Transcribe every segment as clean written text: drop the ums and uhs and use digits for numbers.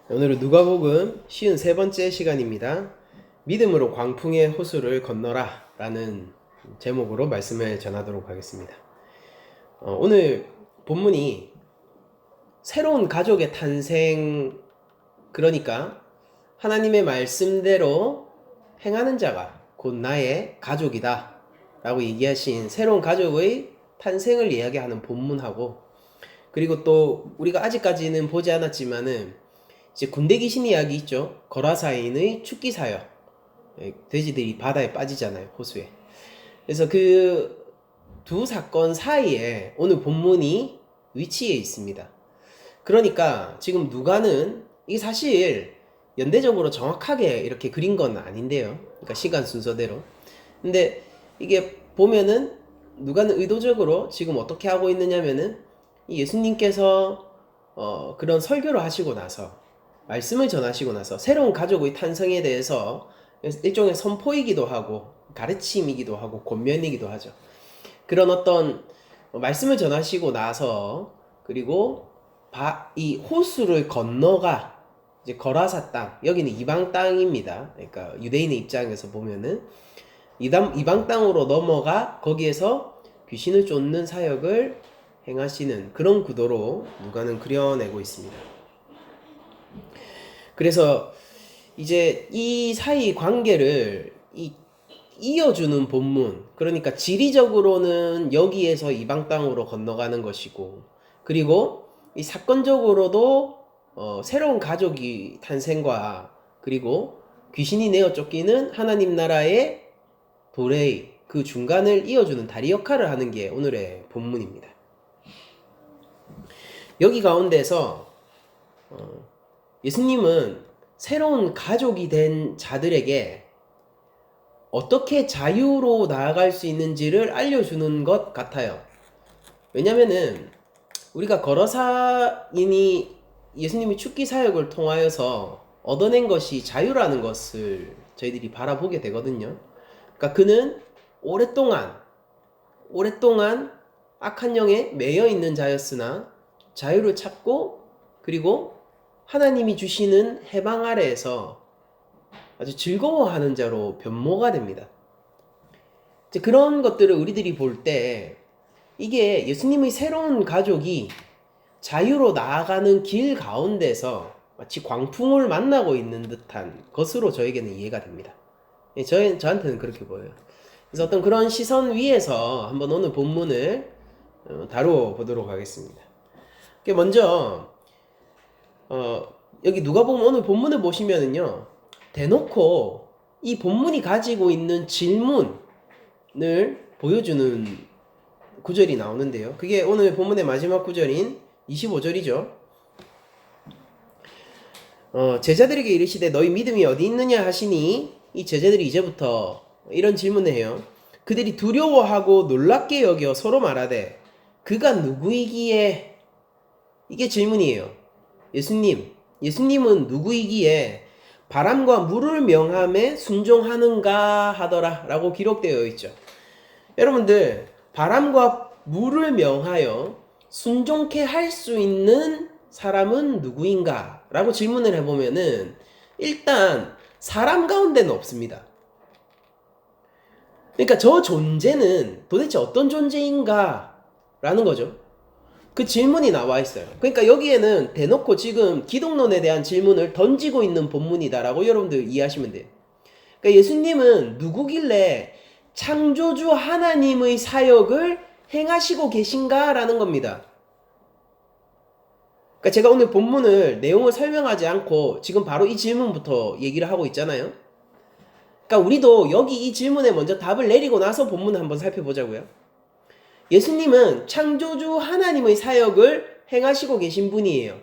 오늘은 누가복음 53번째 시간입니다. 믿음으로 광풍의 호수를 건너라 라는 제목으로 말씀을 전하도록 하겠습니다. 오늘 본문이 새로운 가족의 탄생, 그러니까 하나님의 말씀대로 행하는 자가 곧 나의 가족이다 라고 얘기하신 새로운 가족의 탄생을 이야기하는 본문하고, 그리고 또 우리가 아직까지는 보지 않았지만은 이제 군대 귀신 이야기 있죠. 거라사인의 축기 사역. 돼지들이 바다에 빠지잖아요, 호수에. 그래서 그 두 사건 사이에 오늘 본문이 위치해 있습니다. 그러니까 지금 누가는 이게 사실 연대적으로 정확하게 이렇게 그린 건 아닌데요. 그러니까 시간 순서대로. 근데 이게 보면은 누가는 의도적으로 지금 어떻게 하고 있느냐면은 예수님께서 그런 설교를 하시고 나서, 말씀을 전하시고 나서 새로운 가족의 탄생에 대해서 일종의 선포이기도 하고 가르침이기도 하고 권면이기도 하죠. 그런 어떤 말씀을 전하시고 나서, 그리고 이 호수를 건너가 이제 거라사 땅, 여기는 이방 땅입니다. 그러니까 유대인의 입장에서 보면은 이방 땅으로 넘어가 거기에서 귀신을 쫓는 사역을 행하시는 그런 구도로 누가는 그려내고 있습니다. 그래서 이제 이 사이 관계를 이어주는 본문, 그러니까 지리적으로는 여기에서 이방 땅으로 건너가는 것이고, 그리고 이 사건적으로도 새로운 가족이 탄생과, 그리고 귀신이 내어 쫓기는 하나님 나라의 도레이, 그 중간을 이어주는 다리 역할을 하는 게 오늘의 본문입니다. 여기 가운데서 예수님은 새로운 가족이 된 자들에게 어떻게 자유로 나아갈 수 있는지를 알려주는 것 같아요. 왜냐면은 우리가 거러사인이 예수님이 축기 사역을 통하여서 얻어낸 것이 자유라는 것을 저희들이 바라보게 되거든요. 그러니까 그는 오랫동안 악한 영에 매여 있는 자였으나 자유를 찾고, 그리고 하나님이 주시는 해방 아래에서 아주 즐거워하는 자로 변모가 됩니다. 이제 그런 것들을 우리들이 볼 때 이게 예수님의 새로운 가족이 자유로 나아가는 길 가운데서 마치 광풍을 만나고 있는 듯한 것으로 저에게는 이해가 됩니다. 저한테는 그렇게 보여요. 그래서 어떤 그런 시선 위에서 한번 오늘 본문을 다루어 보도록 하겠습니다. 먼저 여기 누가복음 오늘 본문을 보시면은요, 대놓고 이 본문이 가지고 있는 질문을 보여주는 구절이 나오는데요. 그게 오늘 본문의 마지막 구절인 25절이죠. 제자들에게 이르시되 너희 믿음이 어디 있느냐 하시니, 이 제자들이 이제부터 이런 질문을 해요. 그들이 두려워하고 놀랍게 여겨 서로 말하되 그가 누구이기에, 이게 질문이에요. 예수님은 누구이기에 바람과 물을 명함에 순종하는가 하더라 라고 기록되어 있죠. 여러분들, 바람과 물을 명하여 순종케 할 수 있는 사람은 누구인가 라고 질문을 해보면은 일단 사람 가운데는 없습니다. 그러니까 저 존재는 도대체 어떤 존재인가 라는 거죠. 그 질문이 나와 있어요. 그러니까 여기에는 대놓고 지금 기독론에 대한 질문을 던지고 있는 본문이다라고 여러분들 이해하시면 돼요. 그러니까 예수님은 누구길래 창조주 하나님의 사역을 행하시고 계신가라는 겁니다. 그러니까 제가 오늘 본문을 내용을 설명하지 않고 지금 바로 이 질문부터 얘기를 하고 있잖아요. 그러니까 우리도 여기 이 질문에 먼저 답을 내리고 나서 본문을 한번 살펴보자고요. 예수님은 창조주 하나님의 사역을 행하시고 계신 분이에요.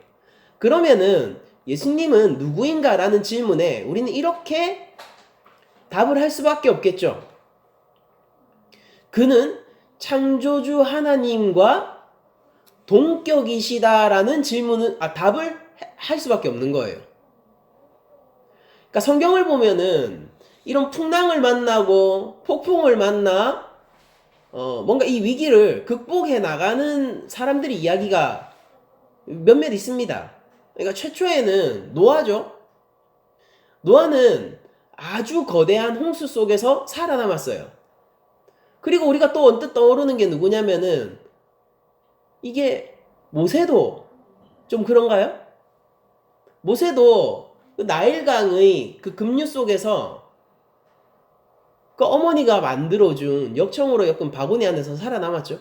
그러면은 예수님은 누구인가라는 질문에 우리는 이렇게 답을 할 수밖에 없겠죠. 그는 창조주 하나님과 동격이시다라는 답을 할 수밖에 없는 거예요. 그러니까 성경을 보면은 이런 풍랑을 만나고 폭풍을 만나 뭔가 이 위기를 극복해 나가는 사람들의 이야기가 몇몇 있습니다. 그러니까 최초에는 노아죠. 노아는 아주 거대한 홍수 속에서 살아남았어요. 그리고 우리가 또 언뜻 떠오르는 게 누구냐면은 이게 모세도 좀 그런가요? 모세도 그 나일강의 그 급류 속에서 그 어머니가 만들어준 역청으로 엮은 바구니 안에서 살아남았죠.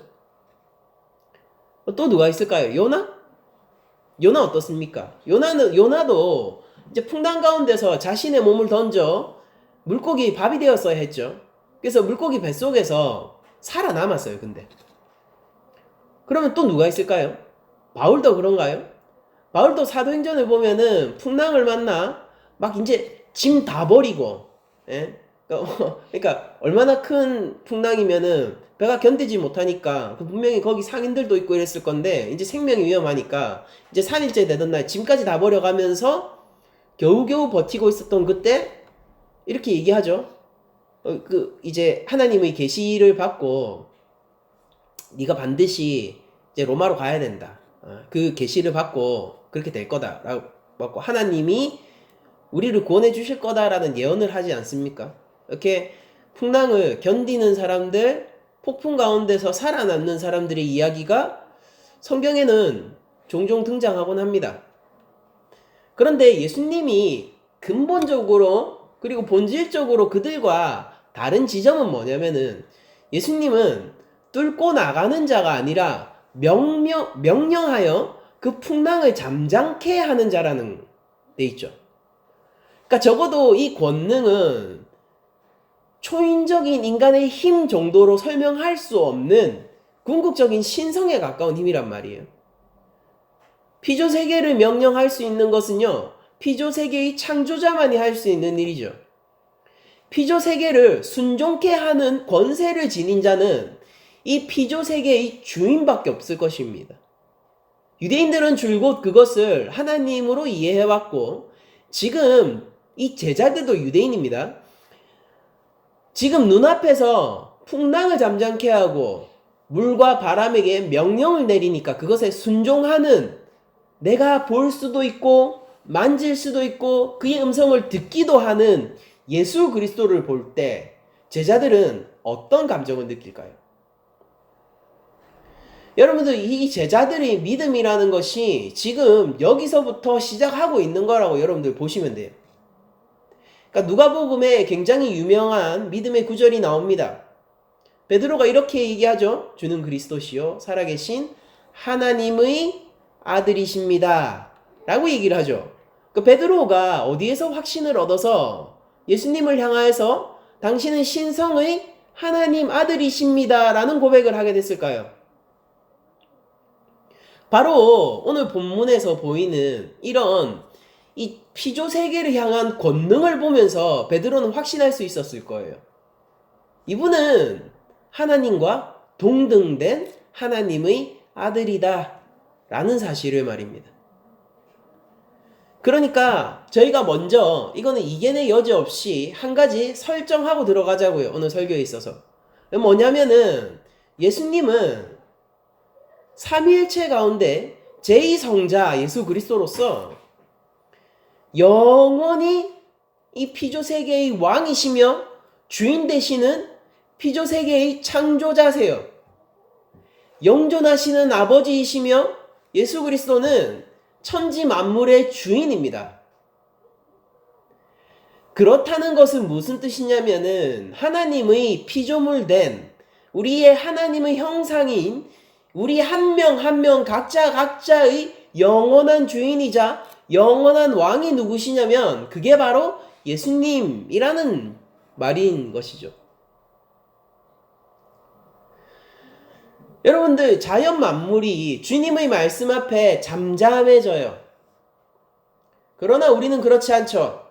또 누가 있을까요? 요나? 요나 어떻습니까? 요나도 이제 풍랑 가운데서 자신의 몸을 던져 물고기 밥이 되었어야 했죠. 그래서 물고기 뱃속에서 살아남았어요. 근데 그러면 또 누가 있을까요? 바울도 그런가요? 바울도 사도행전을 보면은 풍랑을 만나 막 이제 짐 다 버리고, 예? 그러니까 얼마나 큰 풍랑이면은 배가 견디지 못하니까 분명히 거기 상인들도 있고 이랬을 건데 이제 생명이 위험하니까 이제 3일째 되던 날 짐까지 다 버려가면서 겨우겨우 버티고 있었던 그때 이렇게 얘기하죠. 이제 하나님의 계시를 받고 네가 반드시 이제 로마로 가야 된다. 그 계시를 받고 그렇게 될 거다라고 받고 하나님이 우리를 구원해 주실 거다라는 예언을 하지 않습니까? 이렇게 풍랑을 견디는 사람들, 폭풍 가운데서 살아남는 사람들의 이야기가 성경에는 종종 등장하곤 합니다. 그런데 예수님이 근본적으로 그리고 본질적으로 그들과 다른 지점은 뭐냐면은 예수님은 뚫고 나가는 자가 아니라 명령하여 그 풍랑을 잠잠케 하는 자라는 데 있죠. 그러니까 적어도 이 권능은 초인적인 인간의 힘 정도로 설명할 수 없는 궁극적인 신성에 가까운 힘이란 말이에요. 피조세계를 명령할 수 있는 것은요, 피조세계의 창조자만이 할 수 있는 일이죠. 피조세계를 순종케 하는 권세를 지닌 자는 이 피조세계의 주인밖에 없을 것입니다. 유대인들은 줄곧 그것을 하나님으로 이해해왔고 지금 이 제자들도 유대인입니다. 지금 눈앞에서 풍랑을 잠잠케 하고 물과 바람에게 명령을 내리니까 그것에 순종하는 내가 볼 수도 있고 만질 수도 있고 그의 음성을 듣기도 하는 예수 그리스도를 볼 때 제자들은 어떤 감정을 느낄까요? 여러분들 이 제자들의 믿음이라는 것이 지금 여기서부터 시작하고 있는 거라고 여러분들 보시면 돼요. 그러니까 누가복음에 굉장히 유명한 믿음의 구절이 나옵니다. 베드로가 이렇게 얘기하죠. 주는 그리스도시요 살아계신 하나님의 아들이십니다. 라고 얘기를 하죠. 그 베드로가 어디에서 확신을 얻어서 예수님을 향하여서 당신은 신성의 하나님 아들이십니다. 라는 고백을 하게 됐을까요? 바로 오늘 본문에서 보이는 이런 이 피조 세계를 향한 권능을 보면서 베드로는 확신할 수 있었을 거예요. 이분은 하나님과 동등된 하나님의 아들이다 라는 사실을 말입니다. 그러니까 저희가 먼저 이거는 이견의 여지 없이 한 가지 설정하고 들어가자고요. 오늘 설교에 있어서. 뭐냐면은 예수님은 삼위일체 가운데 제2성자 예수 그리스도로서 영원히 이 피조세계의 왕이시며 주인 되시는 피조세계의 창조자세요. 영존하시는 아버지이시며 예수 그리스도는 천지 만물의 주인입니다. 그렇다는 것은 무슨 뜻이냐면은 하나님의 피조물 된 우리의 하나님의 형상인 우리 한 명 한 명 각자의 영원한 주인이자 영원한 왕이 누구시냐면 그게 바로 예수님이라는 말인 것이죠. 여러분들 자연 만물이 주님의 말씀 앞에 잠잠해져요. 그러나 우리는 그렇지 않죠.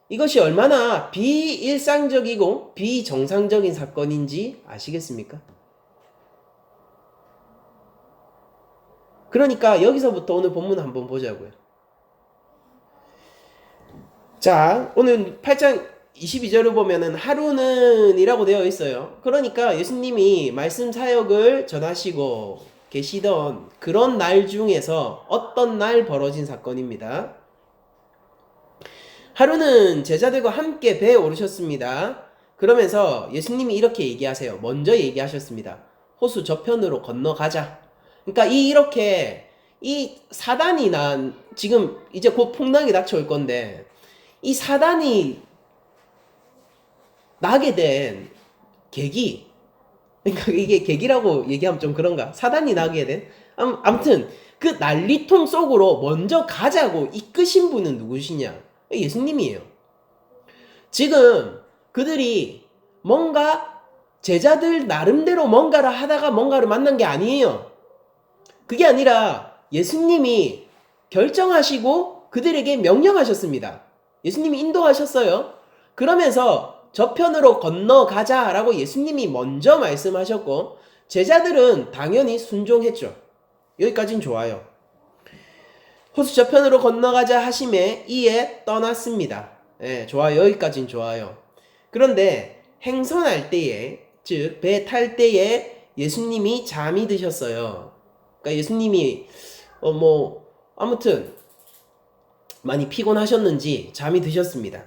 이것이 얼마나 비일상적이고 비정상적인 사건인지 아시겠습니까? 그러니까 여기서부터 오늘 본문 한번 보자고요. 자, 오늘 8장 22절을 보면은 하루는 이라고 되어 있어요. 그러니까 예수님이 말씀 사역을 전하시고 계시던 그런 날 중에서 어떤 날 벌어진 사건입니다. 하루는 제자들과 함께 배에 오르셨습니다. 그러면서 예수님이 이렇게 얘기하세요. 먼저 얘기하셨습니다. 호수 저편으로 건너가자. 그러니까 이 사단이 지금 이제 곧 풍랑이 닥쳐올 건데, 이 사단이 나게 된 계기, 그러니까 이게 계기라고 얘기하면 좀 그런가? 사단이 나게 된? 아무튼 그 난리통 속으로 먼저 가자고 이끄신 분은 누구시냐? 예수님이에요. 지금 그들이 뭔가 제자들 나름대로 뭔가를 하다가 뭔가를 만난 게 아니에요. 그게 아니라 예수님이 결정하시고 그들에게 명령하셨습니다. 예수님이 인도하셨어요. 그러면서 저편으로 건너가자라고 예수님이 먼저 말씀하셨고 제자들은 당연히 순종했죠. 여기까지는 좋아요. 호수 저편으로 건너가자 하심에 이에 떠났습니다. 예, 좋아요. 여기까지는 좋아요. 그런데 행선할 때에, 즉 배 탈 때에 예수님이 잠이 드셨어요. 그러니까 예수님이 아무튼 많이 피곤하셨는지 잠이 드셨습니다.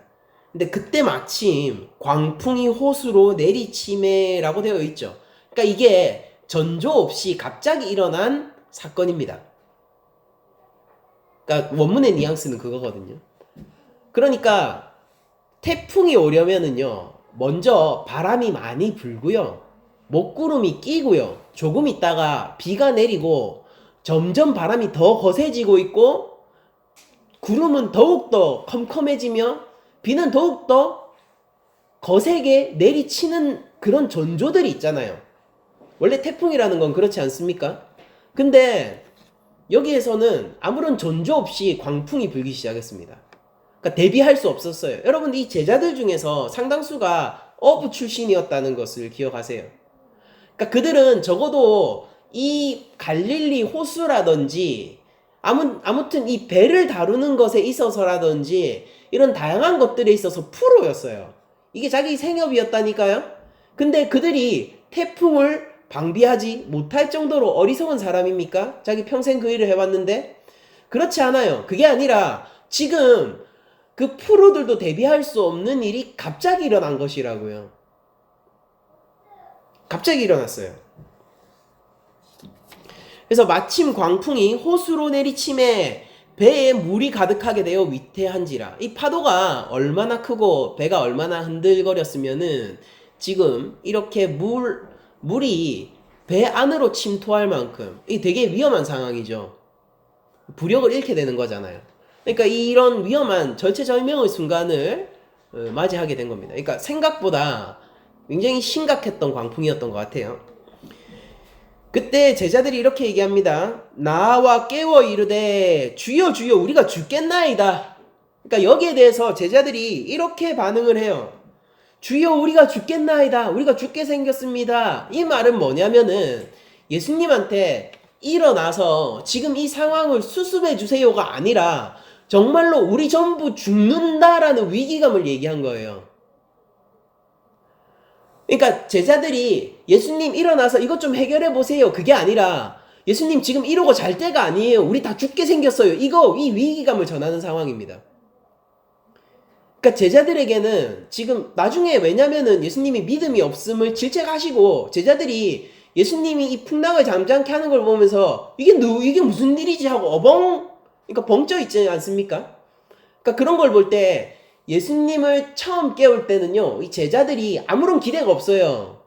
근데 그때 마침 광풍이 호수로 내리치매라고 되어 있죠. 그러니까 이게 전조 없이 갑자기 일어난 사건입니다. 그러니까 원문의 뉘앙스는 그거거든요. 그러니까 태풍이 오려면은요, 먼저 바람이 많이 불고요, 먹구름이 끼고요, 조금 있다가 비가 내리고 점점 바람이 더 거세지고 있고 구름은 더욱더 컴컴해지며 비는 더욱더 거세게 내리치는 그런 전조들이 있잖아요. 원래 태풍이라는 건 그렇지 않습니까? 근데 여기에서는 아무런 전조 없이 광풍이 불기 시작했습니다. 그러니까 대비할 수 없었어요. 여러분, 이 제자들 중에서 상당수가 어부 출신이었다는 것을 기억하세요. 그러니까 그들은 적어도 이 갈릴리 호수라든지 아무튼 이 배를 다루는 것에 있어서라든지 이런 다양한 것들에 있어서 프로였어요. 이게 자기 생업이었다니까요. 근데 그들이 태풍을 방비하지 못할 정도로 어리석은 사람입니까? 자기 평생 그 일을 해왔는데? 그렇지 않아요. 그게 아니라 지금 그 프로들도 대비할 수 없는 일이 갑자기 일어난 것이라고요. 갑자기 일어났어요. 그래서 마침 광풍이 호수로 내리침에 배에 물이 가득하게 되어 위태한지라. 이 파도가 얼마나 크고 배가 얼마나 흔들거렸으면은 지금 이렇게 물이 배 안으로 침투할 만큼 이 되게 위험한 상황이죠. 부력을 잃게 되는 거잖아요. 그러니까 이런 위험한 절체절명의 순간을 맞이하게 된 겁니다. 그러니까 생각보다 굉장히 심각했던 광풍이었던 것 같아요. 그때 제자들이 이렇게 얘기합니다. 나와 깨워 이르되 주여 주여 우리가 죽겠나이다. 그러니까 여기에 대해서 제자들이 이렇게 반응을 해요. 주여 우리가 죽겠나이다. 우리가 죽게 생겼습니다. 이 말은 뭐냐면은 예수님한테 일어나서 지금 이 상황을 수습해 주세요가 아니라 정말로 우리 전부 죽는다라는 위기감을 얘기한 거예요. 그러니까 제자들이 예수님 일어나서 이것 좀 해결해 보세요. 그게 아니라 예수님 지금 이러고 잘 때가 아니에요. 우리 다 죽게 생겼어요. 이 위기감을 전하는 상황입니다. 그러니까 제자들에게는 지금 나중에 왜냐면은 예수님이 믿음이 없음을 질책하시고 제자들이 예수님이 이 풍랑을 잠잠케 하는 걸 보면서 이게 무슨 일이지 하고 그러니까 벙쪄 있지 않습니까? 그러니까 그런 걸 볼 때 예수님을 처음 깨울 때는요, 이 제자들이 아무런 기대가 없어요.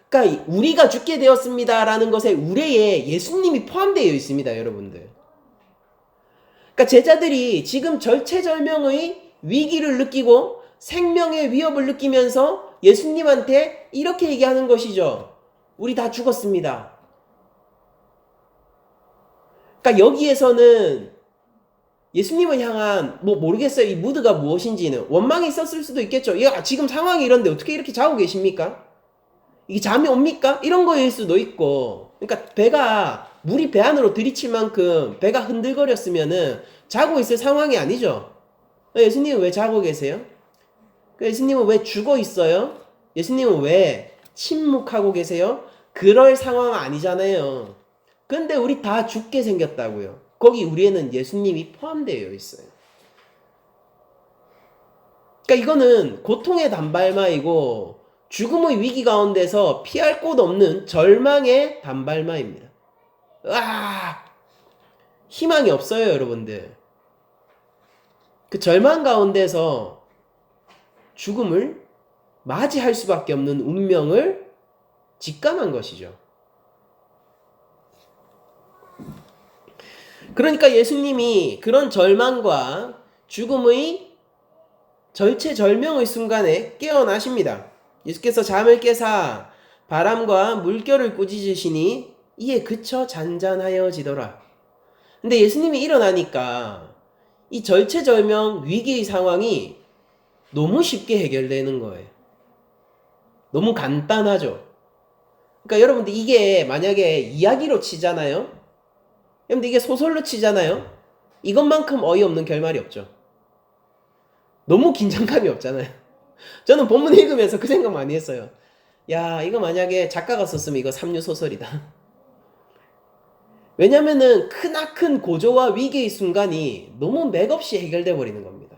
그러니까 우리가 죽게 되었습니다라는 것에 우레에 예수님이 포함되어 있습니다, 여러분들. 그러니까 제자들이 지금 절체절명의 위기를 느끼고 생명의 위협을 느끼면서 예수님한테 이렇게 얘기하는 것이죠. 우리 다 죽었습니다. 그러니까 여기에서는 예수님을 향한 모르겠어요. 이 무드가 무엇인지는 원망이 있었을 수도 있겠죠. 야, 지금 상황이 이런데 어떻게 이렇게 자고 계십니까? 이게 잠이 옵니까? 이런 거일 수도 있고. 그러니까 물이 배 안으로 들이칠 만큼 배가 흔들거렸으면은 자고 있을 상황이 아니죠. 예수님은 왜 자고 계세요? 예수님은 왜 죽어 있어요? 예수님은 왜 침묵하고 계세요? 그럴 상황 아니잖아요. 근데 우리 다 죽게 생겼다고요. 거기 우리에는 예수님이 포함되어 있어요. 그러니까 이거는 고통의 단발마이고 죽음의 위기 가운데서 피할 곳 없는 절망의 단발마입니다. 희망이 없어요, 여러분들. 그 절망 가운데서 죽음을 맞이할 수밖에 없는 운명을 직감한 것이죠. 그러니까 예수님이 그런 절망과 죽음의 절체절명의 순간에 깨어나십니다. 예수께서 잠을 깨사 바람과 물결을 꾸짖으시니 이에 그쳐 잔잔하여지더라. 근데 예수님이 일어나니까 이 절체절명 위기의 상황이 너무 쉽게 해결되는 거예요. 너무 간단하죠. 그러니까 여러분들 이게 만약에 이야기로 치잖아요. 여러분들 이게 소설로 치잖아요. 이것만큼 어이없는 결말이 없죠. 너무 긴장감이 없잖아요. 저는 본문 읽으면서 그 생각 많이 했어요. 야, 이거 만약에 작가가 썼으면 이거 삼류 소설이다. 왜냐면은 크나큰 고조와 위기의 순간이 너무 맥없이 해결돼 버리는 겁니다.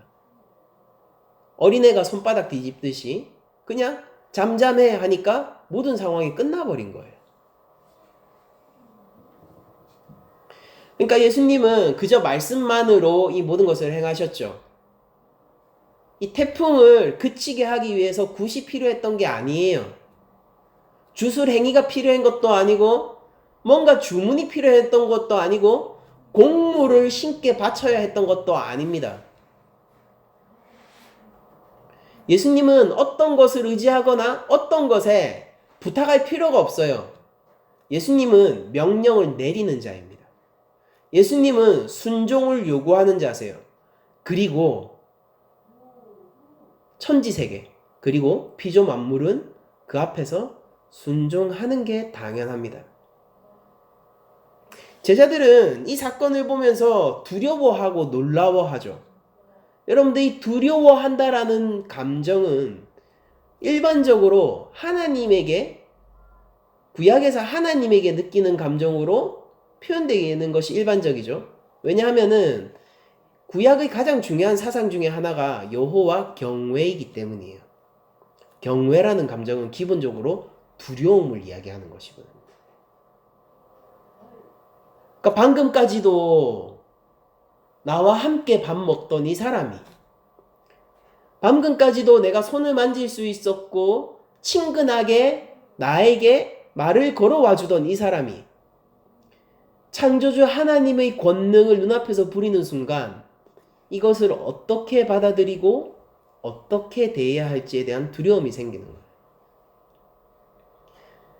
어린애가 손바닥 뒤집듯이 그냥 잠잠해 하니까 모든 상황이 끝나버린 거예요. 그러니까 예수님은 그저 말씀만으로 이 모든 것을 행하셨죠. 이 태풍을 그치게 하기 위해서 굿이 필요했던 게 아니에요. 주술 행위가 필요한 것도 아니고 뭔가 주문이 필요했던 것도 아니고 곡물을 신께 바쳐야 했던 것도 아닙니다. 예수님은 어떤 것을 의지하거나 어떤 것에 부탁할 필요가 없어요. 예수님은 명령을 내리는 자입니다. 예수님은 순종을 요구하는 자세요. 그리고 천지세계 그리고 피조 만물은 그 앞에서 순종하는 게 당연합니다. 제자들은 이 사건을 보면서 두려워하고 놀라워하죠. 여러분들 이 두려워한다라는 감정은 일반적으로 하나님에게 구약에서 하나님에게 느끼는 감정으로 표현되는 것이 일반적이죠. 왜냐하면은 구약의 가장 중요한 사상 중에 하나가 여호와 경외이기 때문이에요. 경외라는 감정은 기본적으로 두려움을 이야기하는 것이거든요. 그러니까 방금까지도 나와 함께 밥 먹던 이 사람이 방금까지도 내가 손을 만질 수 있었고 친근하게 나에게 말을 걸어와 주던 이 사람이 창조주 하나님의 권능을 눈앞에서 부리는 순간 이것을 어떻게 받아들이고 어떻게 대해야 할지에 대한 두려움이 생기는 거예요.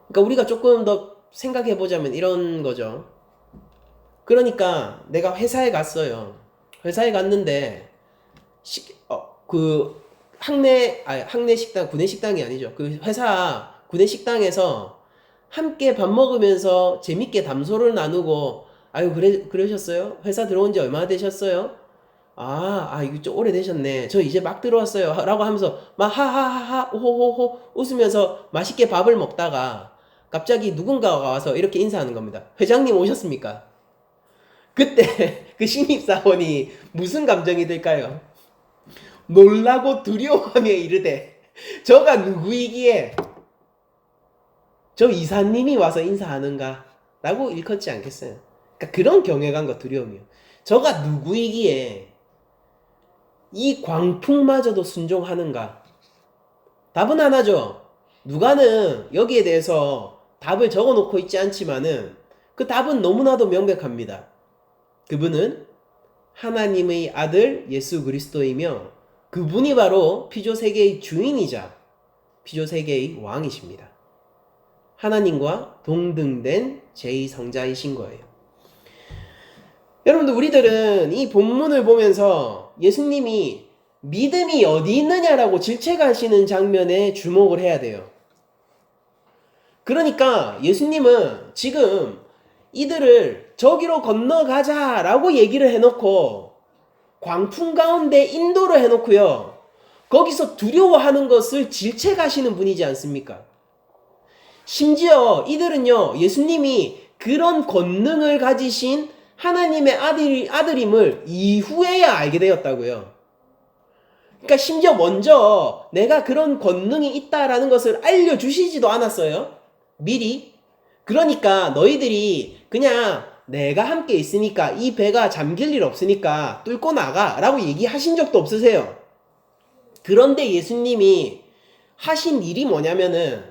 그러니까 우리가 조금 더 생각해 보자면 이런 거죠. 그러니까 내가 회사에 갔어요. 회사에 갔는데 학내 식당, 구내 식당이 아니죠. 그 회사 구내 식당에서 함께 밥 먹으면서 재밌게 담소를 나누고 아유 그러셨어요? 회사 들어온 지 얼마나 되셨어요? 이거 좀 오래되셨네. 저 이제 막 들어왔어요. 라고 하면서 막 하하하하 호호호 웃으면서 맛있게 밥을 먹다가 갑자기 누군가가 와서 이렇게 인사하는 겁니다. 회장님 오셨습니까? 그때 그 신입사원이 무슨 감정이 들까요? 놀라고 두려워하며 이르되 저가 누구이기에 저 이사님이 와서 인사하는가? 라고 일컫지 않겠어요? 그러니까 그런 경외감과 두려움이요. 저가 누구이기에 이 광풍마저도 순종하는가? 답은 하나죠. 누가는 여기에 대해서 답을 적어놓고 있지 않지만은 그 답은 너무나도 명백합니다. 그분은 하나님의 아들 예수 그리스도이며 그분이 바로 피조세계의 주인이자 피조세계의 왕이십니다. 하나님과 동등된 제2성자이신 거예요. 여러분들 우리들은 이 본문을 보면서 예수님이 믿음이 어디 있느냐라고 질책하시는 장면에 주목을 해야 돼요. 그러니까 예수님은 지금 이들을 저기로 건너가자라고 얘기를 해놓고 광풍 가운데 인도를 해놓고요. 거기서 두려워하는 것을 질책하시는 분이지 않습니까? 심지어 이들은요, 예수님이 그런 권능을 가지신 하나님의 아들임을 이후에야 알게 되었다고요. 그러니까 심지어 먼저 내가 그런 권능이 있다라는 것을 알려주시지도 않았어요. 미리. 그러니까 너희들이 그냥 내가 함께 있으니까 이 배가 잠길 일 없으니까 뚫고 나가 라고 얘기하신 적도 없으세요. 그런데 예수님이 하신 일이 뭐냐면은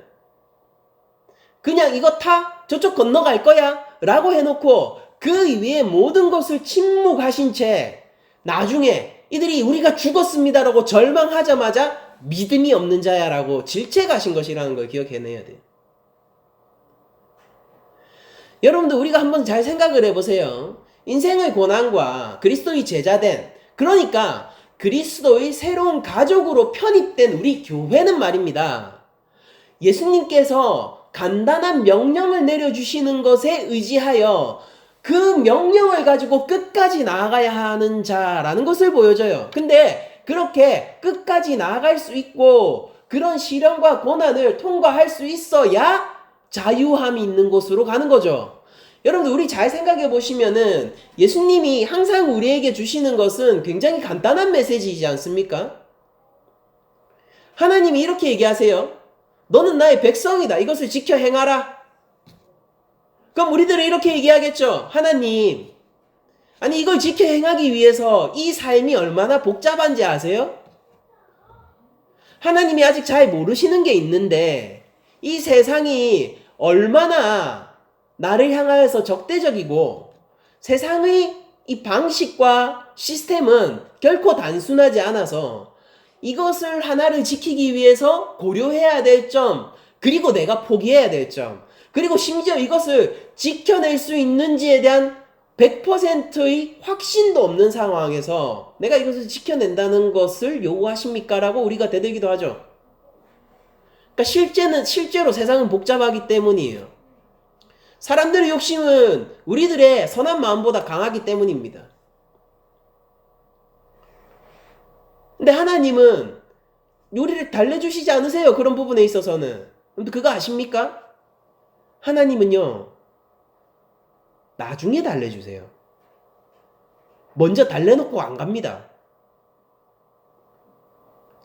그냥 이거 타? 저쪽 건너갈 거야? 라고 해놓고 그 위에 모든 것을 침묵하신 채 나중에 이들이 우리가 죽었습니다라고 절망하자마자 믿음이 없는 자야라고 질책하신 것이라는 걸 기억해내야 돼요. 여러분들 우리가 한번 잘 생각을 해보세요. 인생의 고난과 그리스도의 제자된, 그러니까 그리스도의 새로운 가족으로 편입된 우리 교회는 말입니다. 예수님께서 간단한 명령을 내려주시는 것에 의지하여 그 명령을 가지고 끝까지 나아가야 하는 자라는 것을 보여줘요. 근데 그렇게 끝까지 나아갈 수 있고 그런 시련과 고난을 통과할 수 있어야 자유함이 있는 곳으로 가는 거죠. 여러분들 우리 잘 생각해 보시면은 예수님이 항상 우리에게 주시는 것은 굉장히 간단한 메시지이지 않습니까? 하나님이 이렇게 얘기하세요. 너는 나의 백성이다. 이것을 지켜 행하라. 그럼 우리들은 이렇게 얘기하겠죠. 하나님, 아니 이걸 지켜 행하기 위해서 이 삶이 얼마나 복잡한지 아세요? 하나님이 아직 잘 모르시는 게 있는데 이 세상이 얼마나 나를 향하여서 적대적이고 세상의 이 방식과 시스템은 결코 단순하지 않아서 이것을 하나를 지키기 위해서 고려해야 될 점, 그리고 내가 포기해야 될 점, 그리고 심지어 이것을 지켜낼 수 있는지에 대한 100%의 확신도 없는 상황에서 내가 이것을 지켜낸다는 것을 요구하십니까? 라고 우리가 되들기도 하죠. 그러니까 실제로 세상은 복잡하기 때문이에요. 사람들의 욕심은 우리들의 선한 마음보다 강하기 때문입니다. 근데 하나님은 우리를 달래주시지 않으세요. 그런 부분에 있어서는. 근데 그거 아십니까? 하나님은요, 나중에 달래주세요. 먼저 달래놓고 안 갑니다.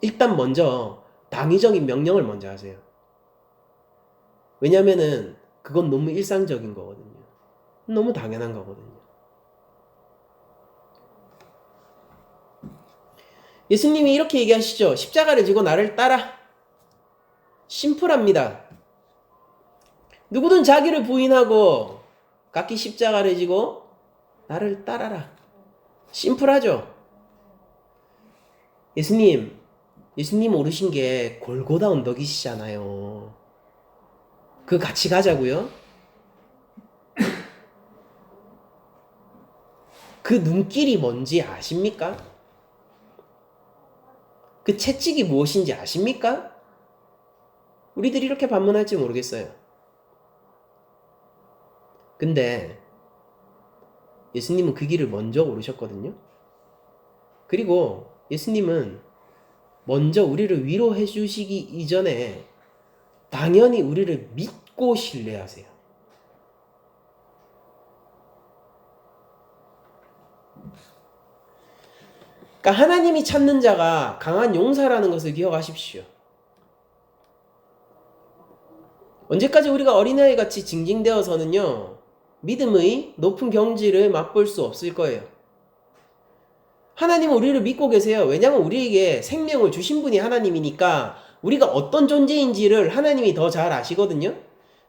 일단 먼저 당위적인 명령을 먼저 하세요. 왜냐면은 그건 너무 일상적인 거거든요. 너무 당연한 거거든요. 예수님이 이렇게 얘기하시죠. 십자가를 지고 나를 따라. 심플합니다. 누구든 자기를 부인하고 각기 십자가를 지고 나를 따라라. 심플하죠. 예수님 오르신 게 골고다 언덕이시잖아요. 그 같이 가자고요. 그 눈길이 뭔지 아십니까? 그 채찍이 무엇인지 아십니까? 우리들이 이렇게 반문할지 모르겠어요. 근데 예수님은 그 길을 먼저 오르셨거든요. 그리고 예수님은 먼저 우리를 위로해 주시기 이전에 당연히 우리를 믿고 신뢰하세요. 그러니까 하나님이 찾는 자가 강한 용사라는 것을 기억하십시오. 언제까지 우리가 어린아이 같이 징징대어서는요, 믿음의 높은 경지를 맛볼 수 없을 거예요. 하나님은 우리를 믿고 계세요. 왜냐하면 우리에게 생명을 주신 분이 하나님이니까 우리가 어떤 존재인지를 하나님이 더 잘 아시거든요.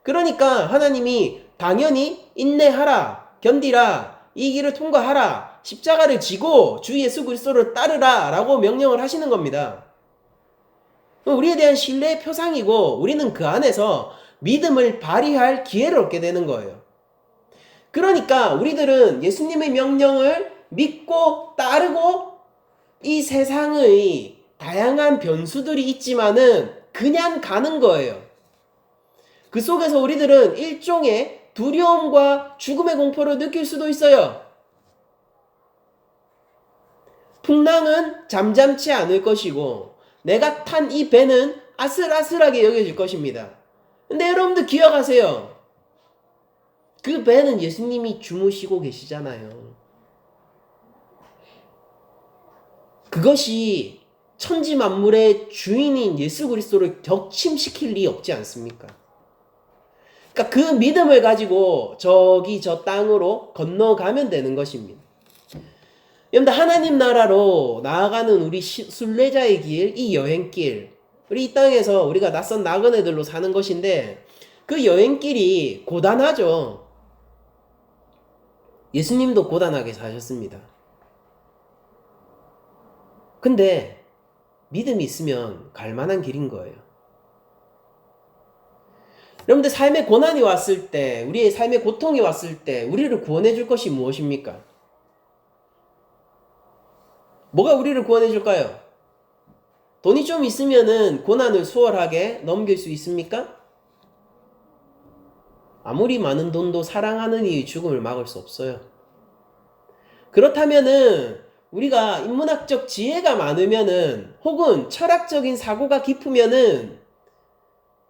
그러니까 하나님이 당연히 인내하라, 견디라, 이 길을 통과하라, 십자가를 지고 주 예수 그리스도를 따르라 라고 명령을 하시는 겁니다. 우리에 대한 신뢰의 표상이고 우리는 그 안에서 믿음을 발휘할 기회를 얻게 되는 거예요. 그러니까 우리들은 예수님의 명령을 믿고 따르고 이 세상의 다양한 변수들이 있지만은 그냥 가는 거예요. 그 속에서 우리들은 일종의 두려움과 죽음의 공포를 느낄 수도 있어요. 풍랑은 잠잠치 않을 것이고 내가 탄 이 배는 아슬아슬하게 여겨질 것입니다. 근데 여러분들 기억하세요. 그 배는 예수님이 주무시고 계시잖아요. 그것이 천지 만물의 주인인 예수 그리스도를 격침시킬 리 없지 않습니까? 그러니까 그 믿음을 가지고 저 땅으로 건너가면 되는 것입니다. 여러분들, 하나님 나라로 나아가는 우리 순례자의 길, 이 여행길, 우리 이 땅에서 우리가 낯선 나그네들로 사는 것인데 그 여행길이 고단하죠. 예수님도 고단하게 사셨습니다. 근데 믿음이 있으면 갈 만한 길인 거예요. 여러분들, 삶의 고난이 왔을 때, 우리의 삶의 고통이 왔을 때 우리를 구원해 줄 것이 무엇입니까? 뭐가 우리를 구원해 줄까요? 돈이 좀 있으면은 고난을 수월하게 넘길 수 있습니까? 아무리 많은 돈도 사랑하는 이의 죽음을 막을 수 없어요. 그렇다면은 우리가 인문학적 지혜가 많으면은 혹은 철학적인 사고가 깊으면은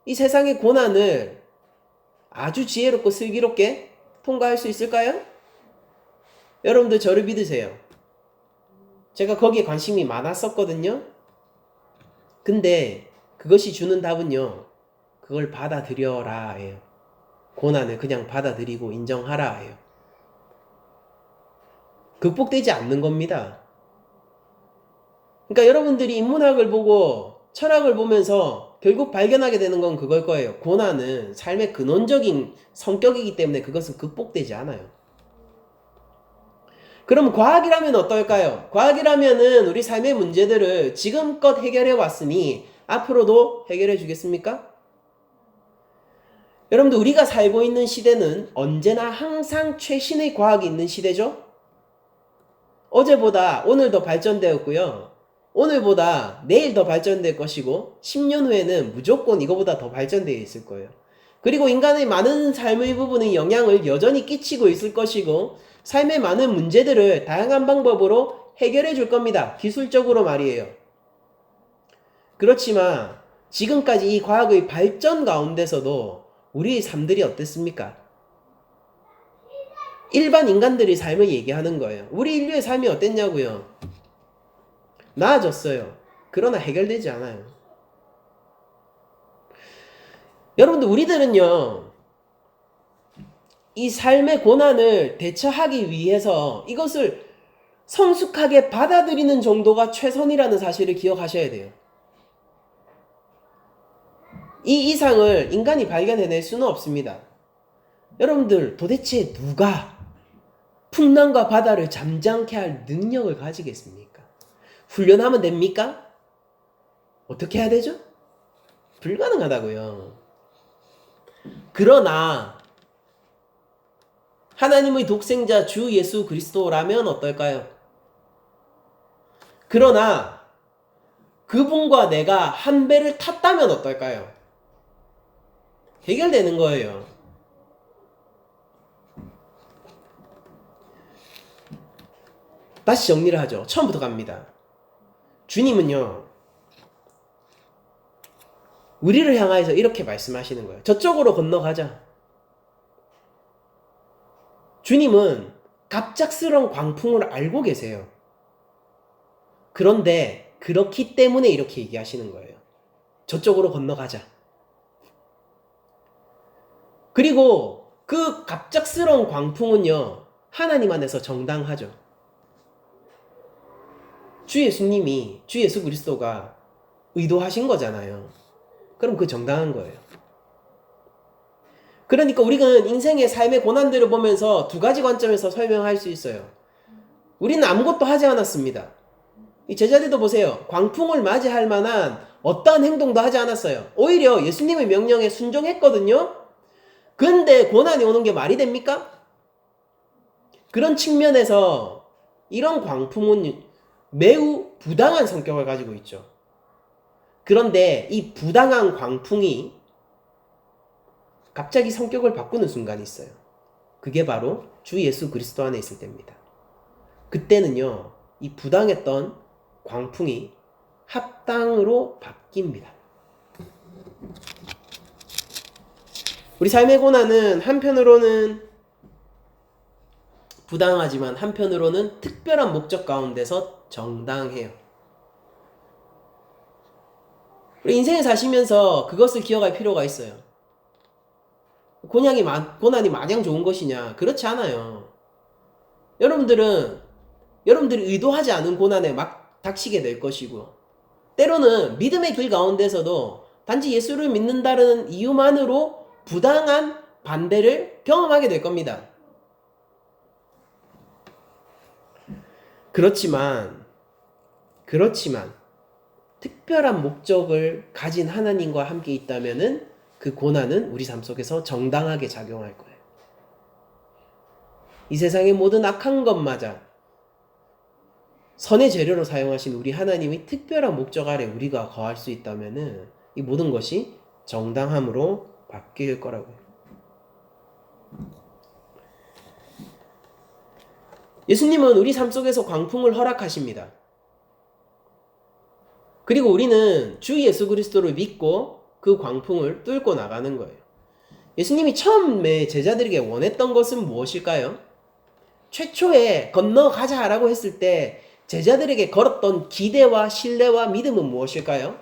이 세상의 고난을 아주 지혜롭고 슬기롭게 통과할 수 있을까요? 여러분들, 저를 믿으세요. 제가 거기에 관심이 많았었거든요. 근데 그것이 주는 답은요, 그걸 받아들여라 예요. 고난을 그냥 받아들이고 인정하라 예요. 극복되지 않는 겁니다. 그러니까 여러분들이 인문학을 보고 철학을 보면서 결국 발견하게 되는 건 그걸 거예요. 고난은 삶의 근원적인 성격이기 때문에 그것은 극복되지 않아요. 그럼 과학이라면 어떨까요? 과학이라면은 우리 삶의 문제들을 지금껏 해결해 왔으니 앞으로도 해결해 주겠습니까? 여러분들, 우리가 살고 있는 시대는 언제나 항상 최신의 과학이 있는 시대죠? 어제보다 오늘 더 발전되었고요. 오늘보다 내일 더 발전될 것이고 10년 후에는 무조건 이거보다 더 발전되어 있을 거예요. 그리고 인간의 많은 삶의 부분의 영향을 여전히 끼치고 있을 것이고 삶의 많은 문제들을 다양한 방법으로 해결해 줄 겁니다. 기술적으로 말이에요. 그렇지만 지금까지 이 과학의 발전 가운데서도 우리의 삶들이 어땠습니까? 일반 인간들의 삶을 얘기하는 거예요. 우리 인류의 삶이 어땠냐고요? 나아졌어요. 그러나 해결되지 않아요. 여러분들, 우리들은요, 이 삶의 고난을 대처하기 위해서 이것을 성숙하게 받아들이는 정도가 최선이라는 사실을 기억하셔야 돼요. 이 이상을 인간이 발견해낼 수는 없습니다. 여러분들, 도대체 누가 풍랑과 바다를 잠잠케 할 능력을 가지겠습니까? 훈련하면 됩니까? 어떻게 해야 되죠? 불가능하다고요. 그러나 하나님의 독생자 주 예수 그리스도라면 어떨까요? 그러나 그분과 내가 한 배를 탔다면 어떨까요? 해결되는 거예요. 다시 정리를 하죠. 처음부터 갑니다. 주님은요, 우리를 향하여서 이렇게 말씀하시는 거예요. 저쪽으로 건너가자. 주님은 갑작스러운 광풍을 알고 계세요. 그런데 그렇기 때문에 이렇게 얘기하시는 거예요. 저쪽으로 건너가자. 그리고 그 갑작스러운 광풍은요, 하나님 안에서 정당하죠. 주 예수님이, 주 예수 그리스도가 의도하신 거잖아요. 그럼 그 정당한 거예요. 그러니까 우리는 인생의 삶의 고난들을 보면서 두 가지 관점에서 설명할 수 있어요. 우리는 아무것도 하지 않았습니다. 이 제자들도 보세요. 광풍을 맞이할 만한 어떠한 행동도 하지 않았어요. 오히려 예수님의 명령에 순종했거든요. 근데 고난이 오는 게 말이 됩니까? 그런 측면에서 이런 광풍은 매우 부당한 성격을 가지고 있죠. 그런데 이 부당한 광풍이 갑자기 성격을 바꾸는 순간이 있어요. 그게 바로 주 예수 그리스도 안에 있을 때입니다. 그때는요, 이 부당했던 광풍이 합당으로 바뀝니다. 우리 삶의 고난은 한편으로는 부당하지만 한편으로는 특별한 목적 가운데서 정당해요. 우리 인생을 사시면서 그것을 기억할 필요가 있어요. 고난이 마냥 좋은 것이냐? 그렇지 않아요. 여러분들이 의도하지 않은 고난에 막 닥치게 될 것이고, 때로는 믿음의 길 가운데서도 단지 예수를 믿는다는 이유만으로 부당한 반대를 경험하게 될 겁니다. 그렇지만 특별한 목적을 가진 하나님과 함께 있다면은 그 고난은 우리 삶 속에서 정당하게 작용할 거예요. 이 세상의 모든 악한 것마저 선의 재료로 사용하신 우리 하나님의 특별한 목적 아래 우리가 거할 수 있다면은 이 모든 것이 정당함으로 바뀔 거라고요. 예수님은 우리 삶 속에서 광풍을 허락하십니다. 그리고 우리는 주 예수 그리스도를 믿고 그 광풍을 뚫고 나가는 거예요. 예수님이 처음에 제자들에게 원했던 것은 무엇일까요? 최초에 건너가자라고 했을 때 제자들에게 걸었던 기대와 신뢰와 믿음은 무엇일까요?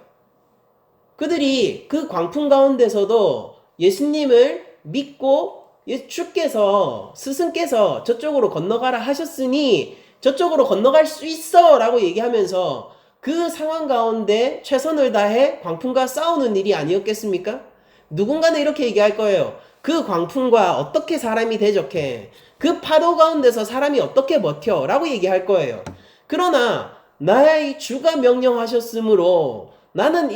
그들이 그 광풍 가운데서도 예수님을 믿고 주께서 스승께서 저쪽으로 건너가라 하셨으니 저쪽으로 건너갈 수 있어 라고 얘기하면서 그 상황 가운데 최선을 다해 광풍과 싸우는 일이 아니었겠습니까? 누군가는 이렇게 얘기할 거예요. 그 광풍과 어떻게 사람이 대적해? 그 파도 가운데서 사람이 어떻게 버텨? 라고 얘기할 거예요. 그러나 나의 주가 명령하셨으므로 나는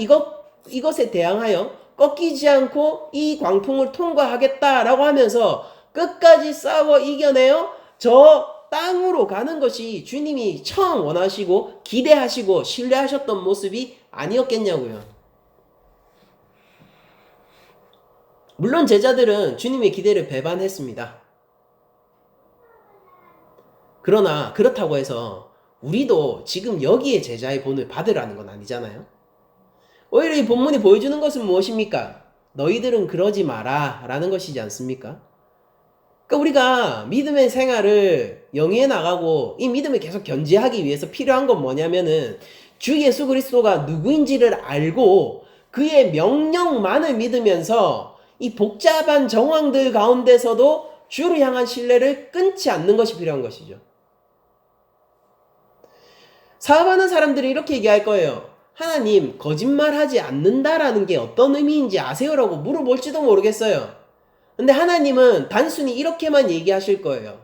이것에 대항하여 꺾이지 않고 이 광풍을 통과하겠다라고 하면서 끝까지 싸워 이겨내어 저 땅으로 가는 것이 주님이 처음 원하시고 기대하시고 신뢰하셨던 모습이 아니었겠냐고요. 물론 제자들은 주님의 기대를 배반했습니다. 그러나 그렇다고 해서 우리도 지금 여기에 제자의 본을 받으라는 건 아니잖아요. 오히려 이 본문이 보여주는 것은 무엇입니까? 너희들은 그러지 마라 라는 것이지 않습니까? 그러니까 우리가 믿음의 생활을 영위해 나가고 이 믿음을 계속 견지하기 위해서 필요한 건 뭐냐면은 주 예수 그리스도가 누구인지를 알고 그의 명령만을 믿으면서 이 복잡한 정황들 가운데서도 주를 향한 신뢰를 끊지 않는 것이 필요한 것이죠. 사업하는 사람들이 이렇게 얘기할 거예요. 하나님, 거짓말하지 않는다라는 게 어떤 의미인지 아세요라고 물어볼지도 모르겠어요. 근데 하나님은 단순히 이렇게만 얘기하실 거예요.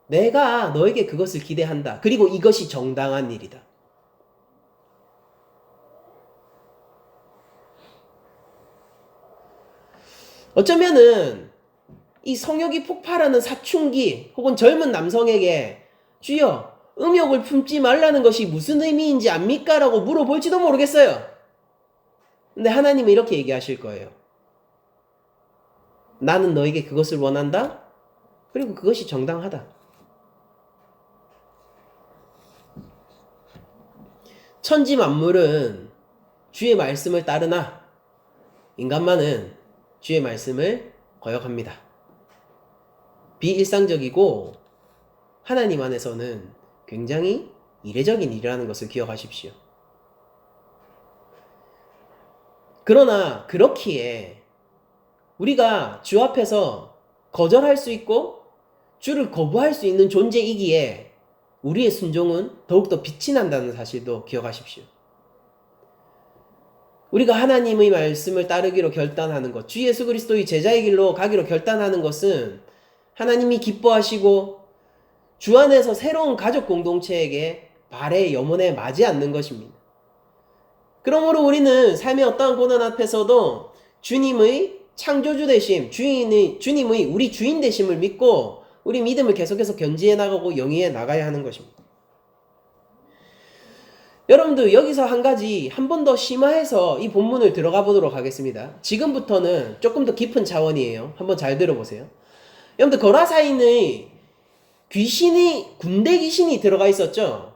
내가 너에게 그것을 기대한다. 그리고 이것이 정당한 일이다. 어쩌면은 이 성욕이 폭발하는 사춘기 혹은 젊은 남성에게 주여 음욕을 품지 말라는 것이 무슨 의미인지 압니까? 라고 물어볼지도 모르겠어요. 근데 하나님은 이렇게 얘기하실 거예요. 나는 너에게 그것을 원한다. 그리고 그것이 정당하다. 천지 만물은 주의 말씀을 따르나 인간만은 주의 말씀을 거역합니다. 비일상적이고 하나님 안에서는 굉장히 이례적인 일이라는 것을 기억하십시오. 그러나 그렇기에 우리가 주 앞에서 거절할 수 있고 주를 거부할 수 있는 존재이기에 우리의 순종은 더욱더 빛이 난다는 사실도 기억하십시오. 우리가 하나님의 말씀을 따르기로 결단하는 것, 주 예수 그리스도의 제자의 길로 가기로 결단하는 것은 하나님이 기뻐하시고 주 안에서 새로운 가족 공동체에게 발의 염원에 맞지 않는 것입니다. 그러므로 우리는 삶의 어떠한 고난 앞에서도 주님의 창조주 되심, 주님의 우리 주인 되심을 믿고 우리 믿음을 계속해서 견지해 나가고 영위해 나가야 하는 것입니다. 여러분들 여기서 한 가지 한 번 더 심화해서 이 본문을 들어가 보도록 하겠습니다. 지금부터는 조금 더 깊은 차원이에요. 한번 잘 들어보세요. 여러분들 거라사인의 군대 귀신이 들어가 있었죠.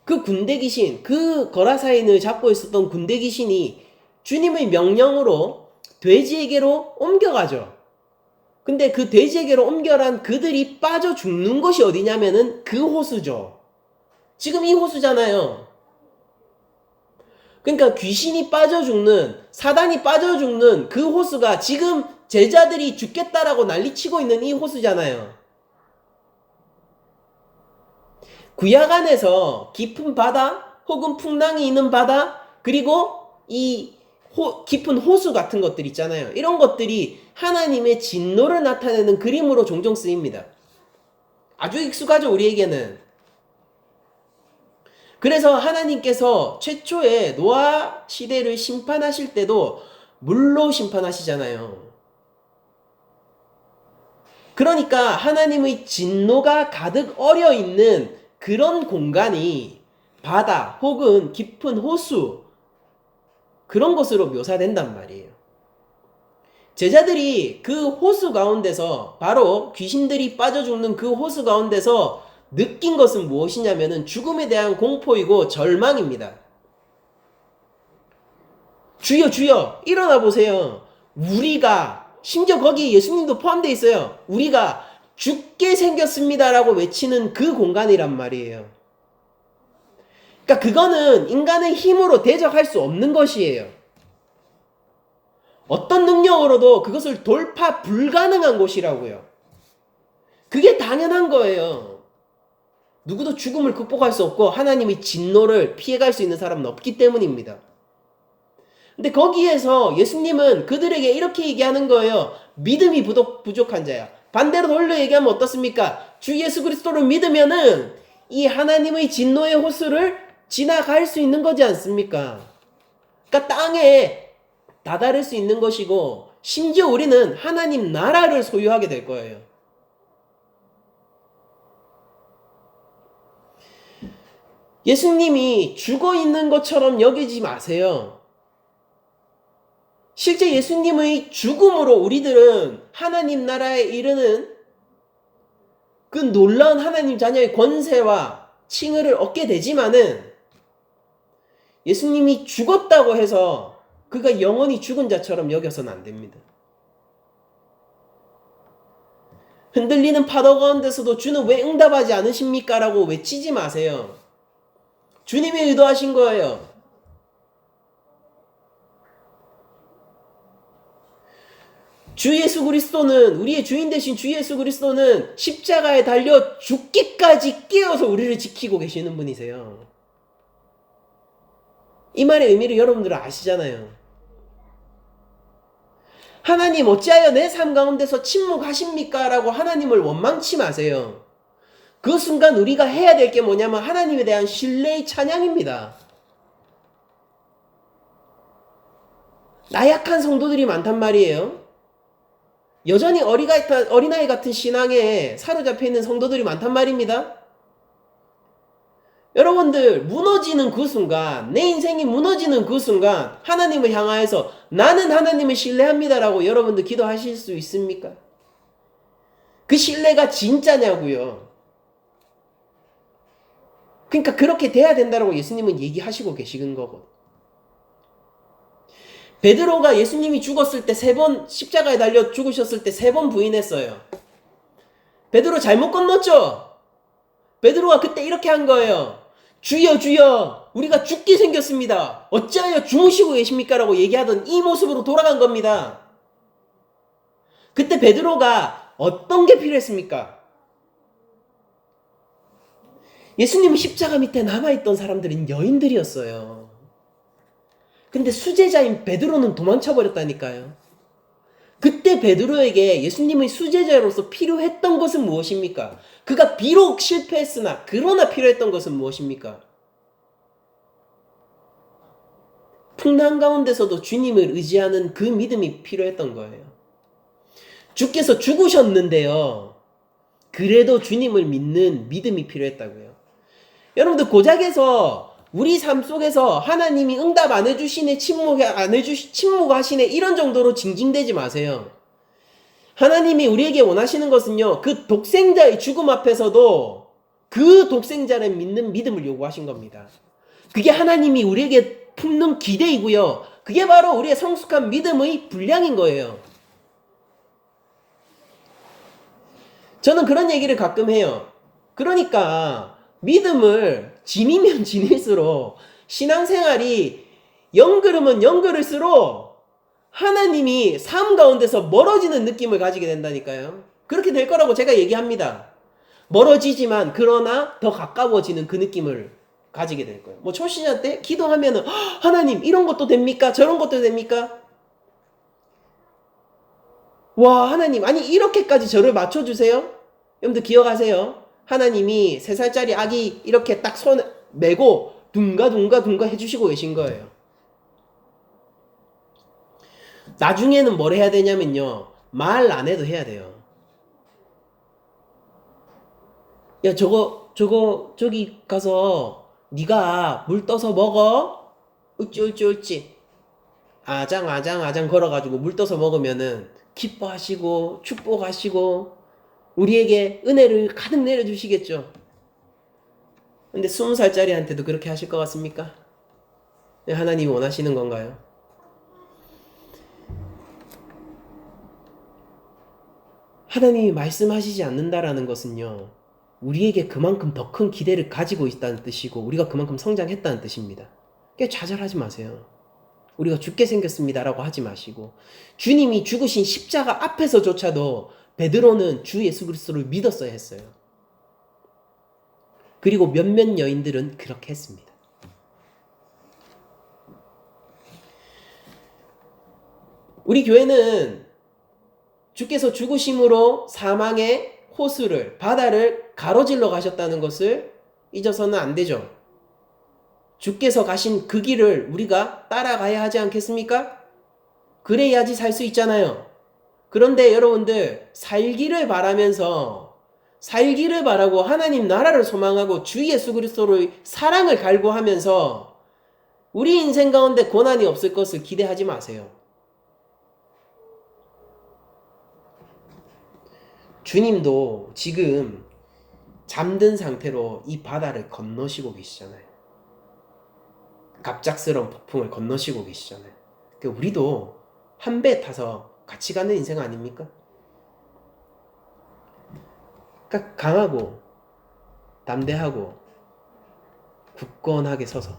그 군대 귀신, 그 거라사인을 잡고 있었던 군대 귀신이 주님의 명령으로 돼지에게로 옮겨가죠. 근데 그 돼지에게로 옮겨란 그들이 빠져 죽는 곳이 어디냐면은 그 호수죠. 지금 이 호수잖아요. 그러니까 귀신이 빠져 죽는, 사단이 빠져 죽는 그 호수가 지금 제자들이 죽겠다라고 난리치고 있는 이 호수잖아요. 구약 안에서 깊은 바다 혹은 풍랑이 있는 바다 그리고 이 깊은 호수 같은 것들 있잖아요. 이런 것들이 하나님의 진노를 나타내는 그림으로 종종 쓰입니다. 아주 익숙하죠, 우리에게는. 그래서 하나님께서 최초에 노아 시대를 심판하실 때도 물로 심판하시잖아요. 그러니까 하나님의 진노가 가득 얼어 있는 그런 공간이 바다 혹은 깊은 호수, 그런 것으로 묘사된단 말이에요. 제자들이 그 호수 가운데서, 바로 귀신들이 빠져 죽는 그 호수 가운데서 느낀 것은 무엇이냐면은 죽음에 대한 공포이고 절망입니다. 주여 주여 일어나 보세요. 우리가, 심지어 거기 예수님도 포함되어 있어요. 우리가 죽게 생겼습니다라고 외치는 그 공간이란 말이에요. 그러니까 그거는 인간의 힘으로 대적할 수 없는 것이에요. 어떤 능력으로도 그것을 돌파 불가능한 곳이라고요. 그게 당연한 거예요. 누구도 죽음을 극복할 수 없고 하나님의 진노를 피해갈 수 있는 사람은 없기 때문입니다. 근데 거기에서 예수님은 그들에게 이렇게 얘기하는 거예요. 믿음이 부족한 자야. 반대로 돌려 얘기하면 어떻습니까? 주 예수 그리스도를 믿으면은 이 하나님의 진노의 호수를 지나갈 수 있는 거지 않습니까? 그러니까 땅에 다다를 수 있는 것이고, 심지어 우리는 하나님 나라를 소유하게 될 거예요. 예수님이 죽어 있는 것처럼 여기지 마세요. 실제 예수님의 죽음으로 우리들은 하나님 나라에 이르는 그 놀라운 하나님 자녀의 권세와 칭의를 얻게 되지만은, 예수님이 죽었다고 해서 그가 영원히 죽은 자처럼 여겨서는 안 됩니다. 흔들리는 파도 가운데서도 주는 왜 응답하지 않으십니까? 라고 외치지 마세요. 주님이 의도하신 거예요. 주 예수 그리스도는, 우리의 주인 되신 주 예수 그리스도는 십자가에 달려 죽기까지 깨어서 우리를 지키고 계시는 분이세요. 이 말의 의미를 여러분들은 아시잖아요. 하나님 어찌하여 내 삶 가운데서 침묵하십니까? 라고 하나님을 원망치 마세요. 그 순간 우리가 해야 될 게 뭐냐면 하나님에 대한 신뢰의 찬양입니다. 나약한 성도들이 많단 말이에요. 여전히 어린아이 같은 신앙에 사로잡혀 있는 성도들이 많단 말입니다. 여러분들, 무너지는 그 순간, 내 인생이 무너지는 그 순간 하나님을 향하여서 나는 하나님을 신뢰합니다라고 여러분들 기도하실 수 있습니까? 그 신뢰가 진짜냐고요. 그러니까 그렇게 돼야 된다고 예수님은 얘기하시고 계시는 거거든요. 베드로가 예수님이 죽었을 때 3번, 십자가에 달려 죽으셨을 때 3번 부인했어요. 베드로 잘못 건넜죠? 베드로가 그때 이렇게 한 거예요. 주여 주여 우리가 죽게 생겼습니다. 어찌하여 주무시고 계십니까? 라고 얘기하던 이 모습으로 돌아간 겁니다. 그때 베드로가 어떤 게 필요했습니까? 예수님 십자가 밑에 남아있던 사람들은 여인들이었어요. 근데 수제자인 베드로는 도망쳐버렸다니까요. 그때 베드로에게 예수님의 수제자로서 필요했던 것은 무엇입니까? 그가 비록 실패했으나 그러나 필요했던 것은 무엇입니까? 풍랑 가운데서도 주님을 의지하는 그 믿음이 필요했던 거예요. 주께서 죽으셨는데요. 그래도 주님을 믿는 믿음이 필요했다고요. 여러분들, 고작에서 우리 삶 속에서 하나님이 응답 안 해주시네, 침묵하시네, 이런 정도로 징징대지 마세요. 하나님이 우리에게 원하시는 것은요, 그 독생자의 죽음 앞에서도 그 독생자를 믿는 믿음을 요구하신 겁니다. 그게 하나님이 우리에게 품는 기대이고요. 그게 바로 우리의 성숙한 믿음의 분량인 거예요. 저는 그런 얘기를 가끔 해요. 그러니까 믿음을 지니면 지닐수록 신앙생활이 영그르면 영그를수록 하나님이 삶 가운데서 멀어지는 느낌을 가지게 된다니까요. 그렇게 될 거라고 제가 얘기합니다. 멀어지지만 그러나 더 가까워지는 그 느낌을 가지게 될 거예요. 뭐 초신자 때 기도하면은 하나님 이런 것도 됩니까? 저런 것도 됩니까? 와 하나님 아니 이렇게까지 저를 맞춰주세요? 여러분들 기억하세요. 하나님이 3살짜리 아기 이렇게 딱 손 메고 둥가둥가 해주시고 계신 거예요. 나중에는 뭘 해야 되냐면요. 말 안 해도 해야 돼요. 야 저기 가서 네가 물 떠서 먹어. 어찌 아장 걸어가지고 물 떠서 먹으면은 기뻐하시고 축복하시고 우리에게 은혜를 가득 내려주시겠죠. 근데 20살짜리한테도 그렇게 하실 것 같습니까? 하나님이 원하시는 건가요? 하나님이 말씀하시지 않는다라는 것은요, 우리에게 그만큼 더 큰 기대를 가지고 있다는 뜻이고, 우리가 그만큼 성장했다는 뜻입니다. 그러니까 좌절하지 마세요. 우리가 죽게 생겼습니다라고 하지 마시고, 주님이 죽으신 십자가 앞에서조차도 베드로는 주 예수 그리스도를 믿었어야 했어요. 그리고 몇몇 여인들은 그렇게 했습니다. 우리 교회는 주께서 죽으심으로 사망의 호수를, 바다를 가로질러 가셨다는 것을 잊어서는 안 되죠. 주께서 가신 그 길을 우리가 따라가야 하지 않겠습니까? 그래야지 살 수 있잖아요. 그런데 여러분들 살기를 바라고 하나님 나라를 소망하고 주 예수 그리스도의 사랑을 갈구하면서 우리 인생 가운데 고난이 없을 것을 기대하지 마세요. 주님도 지금 잠든 상태로 이 바다를 건너시고 계시잖아요. 갑작스러운 폭풍을 건너시고 계시잖아요. 그러니까 우리도 한 배 타서 같이 가는 인생 아닙니까? 그러니까 강하고 담대하고 굳건하게 서서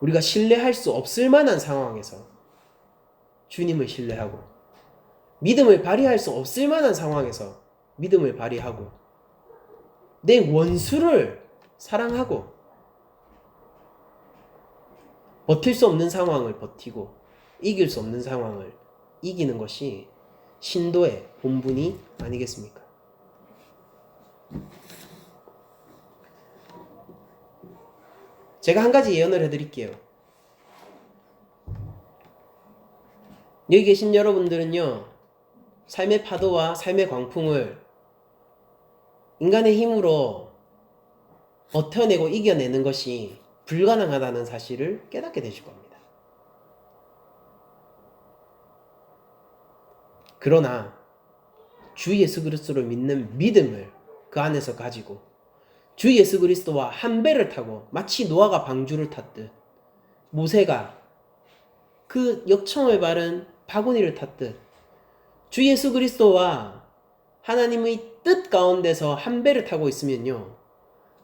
우리가 신뢰할 수 없을 만한 상황에서 주님을 신뢰하고 믿음을 발휘할 수 없을 만한 상황에서 믿음을 발휘하고 내 원수를 사랑하고 버틸 수 없는 상황을 버티고 이길 수 없는 상황을 이기는 것이 신도의 본분이 아니겠습니까? 제가 한 가지 예언을 해드릴게요. 여기 계신 여러분들은요, 삶의 파도와 삶의 광풍을 인간의 힘으로 버텨내고 이겨내는 것이 불가능하다는 사실을 깨닫게 되실 겁니다. 그러나 주 예수 그리스도를 믿는 믿음을 그 안에서 가지고 주 예수 그리스도와 한 배를 타고 마치 노아가 방주를 탔듯 모세가 그 역청을 바른 바구니를 탔듯 주 예수 그리스도와 하나님의 뜻 가운데서 한 배를 타고 있으면요,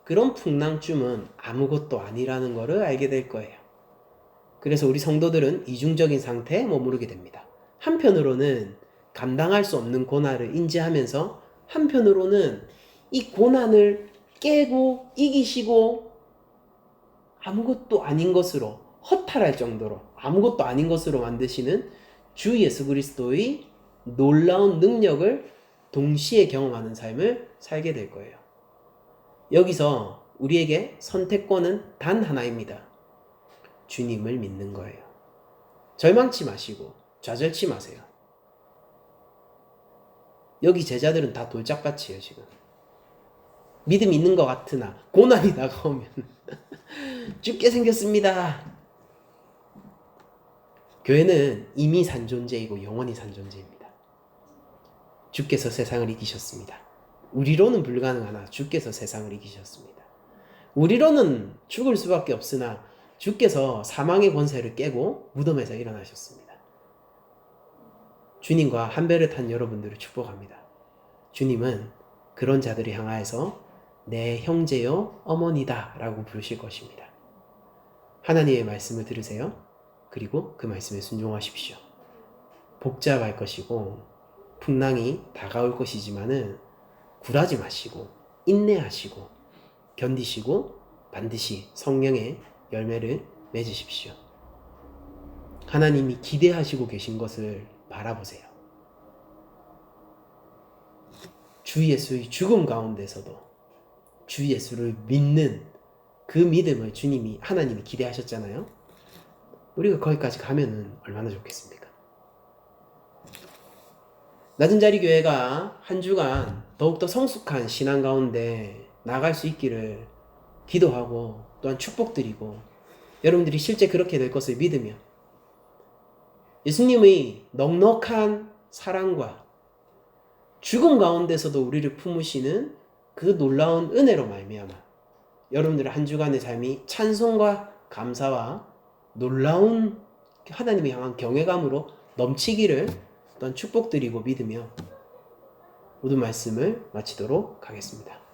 그런 풍랑쯤은 아무것도 아니라는 것을 알게 될 거예요. 그래서 우리 성도들은 이중적인 상태에 머무르게 됩니다. 한편으로는 감당할 수 없는 고난을 인지하면서 한편으로는 이 고난을 깨고 이기시고 아무것도 아닌 것으로, 허탈할 정도로 아무것도 아닌 것으로 만드시는 주 예수 그리스도의 놀라운 능력을 동시에 경험하는 삶을 살게 될 거예요. 여기서 우리에게 선택권은 단 하나입니다. 주님을 믿는 거예요. 절망치 마시고 좌절치 마세요. 여기 제자들은 다 돌짝밭이에요. 지금 믿음 있는 것 같으나 고난이 다가오면 죽게 생겼습니다. 교회는 이미 산 존재이고 영원히 산 존재입니다. 주께서 세상을 이기셨습니다. 우리로는 불가능하나 주께서 세상을 이기셨습니다. 우리로는 죽을 수밖에 없으나 주께서 사망의 권세를 깨고 무덤에서 일어나셨습니다. 주님과 한 배를 탄 여러분들을 축복합니다. 주님은 그런 자들을 향하여서 내 형제요 어머니다 라고 부르실 것입니다. 하나님의 말씀을 들으세요. 그리고 그 말씀에 순종하십시오. 복잡할 것이고 풍랑이 다가올 것이지만은 굴하지 마시고 인내하시고 견디시고 반드시 성령의 열매를 맺으십시오. 하나님이 기대하시고 계신 것을 바라보세요. 주 예수의 죽음 가운데서도 주 예수를 믿는 그 믿음을 하나님이 기대하셨잖아요. 우리가 거기까지 가면은 얼마나 좋겠습니까? 낮은 자리 교회가 한 주간 더욱더 성숙한 신앙 가운데 나갈 수 있기를 기도하고 또한 축복드리고 여러분들이 실제 그렇게 될 것을 믿으며 예수님의 넉넉한 사랑과 죽음 가운데서도 우리를 품으시는 그 놀라운 은혜로 말미암아 여러분들의 한 주간의 삶이 찬송과 감사와 놀라운 하나님을 향한 경외감으로 넘치기를 또한 축복드리고 믿으며 모든 말씀을 마치도록 하겠습니다.